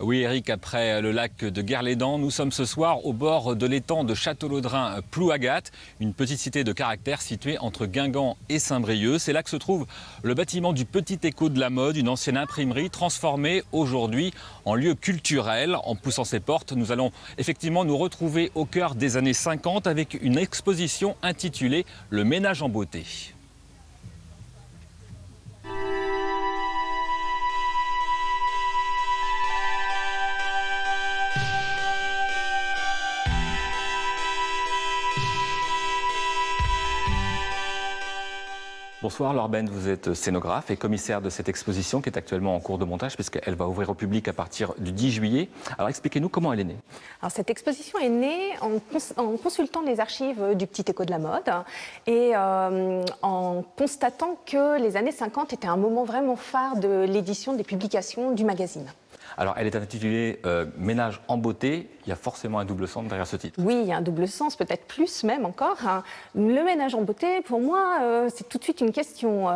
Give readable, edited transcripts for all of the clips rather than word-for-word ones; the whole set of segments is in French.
Oui, Eric, après le lac de Guerlédan, nous sommes ce soir au bord de l'étang de Château-Laudrin-Plouagat, une petite cité de caractère située entre Guingamp et Saint-Brieuc. C'est là que se trouve le bâtiment du Petit Écho de la Mode, une ancienne imprimerie transformée aujourd'hui en lieu culturel. En poussant ses portes, nous allons effectivement nous retrouver au cœur des années 50 avec une exposition intitulée « Le ménage en beauté ». Bonsoir Laure Bent, vous êtes scénographe et commissaire de cette exposition qui est actuellement en cours de montage puisqu'elle va ouvrir au public à partir du 10 juillet. Alors expliquez-nous comment elle est née. Alors, cette exposition est née en consultant les archives du Petit Écho de la Mode et en constatant que les années 50 étaient un moment vraiment phare de l'édition des publications du magazine. Alors, elle est intitulée Ménage en beauté. Il y a forcément un double sens derrière ce titre. Oui, il y a un double sens, peut-être plus même encore. Le ménage en beauté, pour moi, c'est tout de suite une question.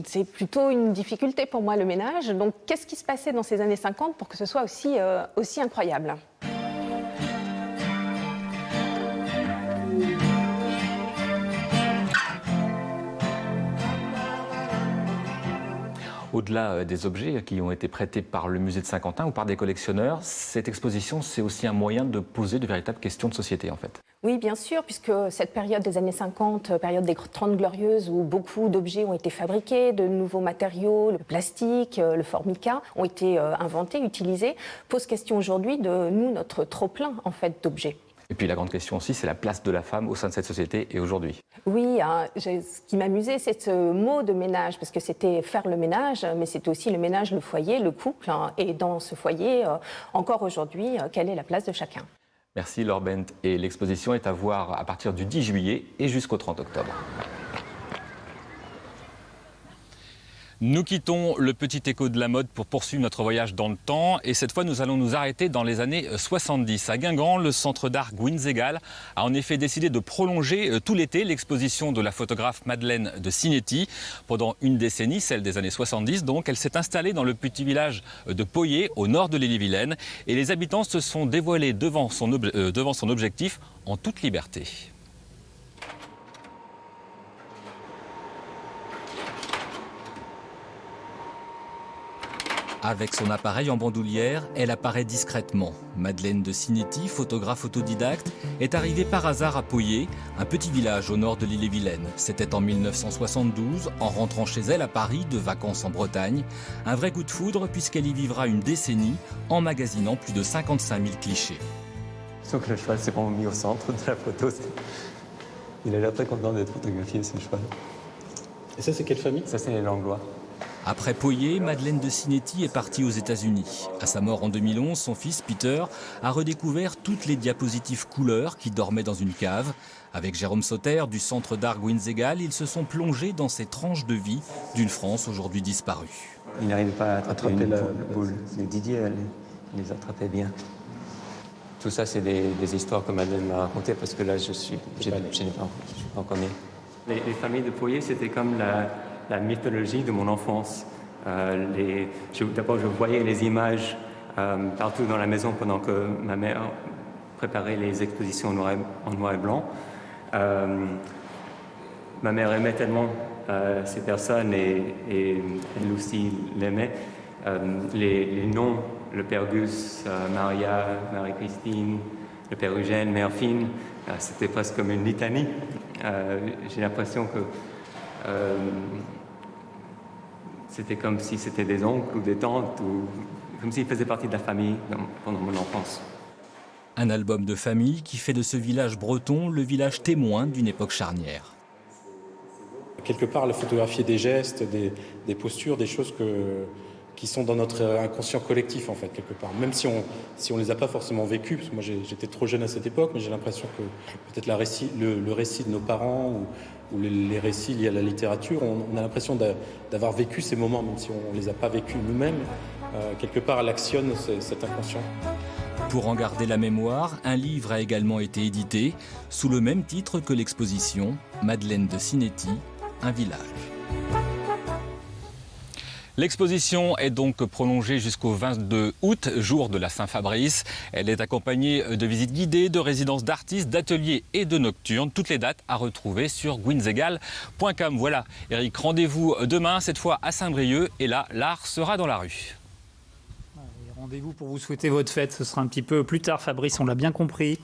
C'est plutôt une difficulté pour moi, le ménage. Donc, qu'est-ce qui se passait dans ces années 50 pour que ce soit aussi incroyable ? Au-delà des objets qui ont été prêtés par le musée de Saint-Quentin ou par des collectionneurs, cette exposition, c'est aussi un moyen de poser de véritables questions de société, en fait. Oui, bien sûr, puisque cette période des années 50, période des 30 Glorieuses, où beaucoup d'objets ont été fabriqués, de nouveaux matériaux, le plastique, le formica, ont été inventés, utilisés, pose question aujourd'hui de nous, notre trop-plein, en fait, d'objets. Et puis la grande question aussi, c'est la place de la femme au sein de cette société et aujourd'hui. Oui, ce qui m'amusait, c'est ce mot de ménage, parce que c'était faire le ménage, mais c'était aussi le ménage, le foyer, le couple. Et dans ce foyer, encore aujourd'hui, quelle est la place de chacun ? Merci Laure Bent. Et l'exposition est à voir à partir du 10 juillet et jusqu'au 30 octobre. Nous quittons le Petit Écho de la Mode pour poursuivre notre voyage dans le temps. Et cette fois, nous allons nous arrêter dans les années 70. À Guingamp, le centre d'art Gwynségal a en effet décidé de prolonger tout l'été l'exposition de la photographe Madeleine de Cinetti. Pendant une décennie, celle des années 70, donc, elle s'est installée dans le petit village de Poyet, au nord de l'Ille-et-Vilaine. Et les habitants se sont dévoilés devant son objectif en toute liberté. Avec son appareil en bandoulière, elle apparaît discrètement. Madeleine de Cinetti, photographe autodidacte, est arrivée par hasard à Poyet, un petit village au nord de l'Ille-et-Vilaine. C'était en 1972, en rentrant chez elle à Paris de vacances en Bretagne. Un vrai coup de foudre puisqu'elle y vivra une décennie, emmagasinant plus de 55 000 clichés. Donc le cheval s'est vraiment mis au centre de la photo. Il a l'air très content d'être photographié, ce cheval. Et ça, c'est quelle famille ? Ça, c'est les Langlois. Après Poyet, Madeleine de Cinetti est partie aux États-Unis. À sa mort en 2011, son fils Peter a redécouvert toutes les diapositives couleurs qui dormaient dans une cave. Avec Jérôme Sauter du centre d'art Gwynségal, ils se sont plongés dans ces tranches de vie d'une France aujourd'hui disparue. Il n'arrivait pas à attraper une boule. Mais Didier les attrapait bien. Tout ça, c'est des histoires que Madeleine m'a racontées parce que là, je n'ai pas encore né. Les familles de Poyet, c'était comme la mythologie de mon enfance. D'abord, je voyais les images partout dans la maison pendant que ma mère préparait les expositions en noir et blanc. Ma mère aimait tellement ces personnes et elle aussi l'aimait. Les noms, le père Gus, Maria, Marie-Christine, le père Eugène, Mère Fine, c'était presque comme une litanie. J'ai l'impression que c'était comme si c'était des oncles ou des tantes, ou comme s'ils faisaient partie de la famille pendant mon enfance. Un album de famille qui fait de ce village breton le village témoin d'une époque charnière. Quelque part, la photographier des gestes, des postures, des choses qui sont dans notre inconscient collectif, en fait, quelque part. Même si on les a pas forcément vécues, parce que moi j'étais trop jeune à cette époque, mais j'ai l'impression que peut-être le récit de nos parents ou les récits liés à la littérature, on a l'impression d'avoir vécu ces moments, même si on ne les a pas vécus nous-mêmes. Quelque part, elle actionne cet inconscient. Pour en garder la mémoire, un livre a également été édité, sous le même titre que l'exposition, Madeleine de Cinetti, un village. L'exposition est donc prolongée jusqu'au 22 août, jour de la Saint-Fabrice. Elle est accompagnée de visites guidées, de résidences d'artistes, d'ateliers et de nocturnes. Toutes les dates à retrouver sur gwynsegal.com. Voilà, Eric, rendez-vous demain, cette fois à Saint-Brieuc. Et là, l'art sera dans la rue. Rendez-vous pour vous souhaiter votre fête. Ce sera un petit peu plus tard, Fabrice, on l'a bien compris.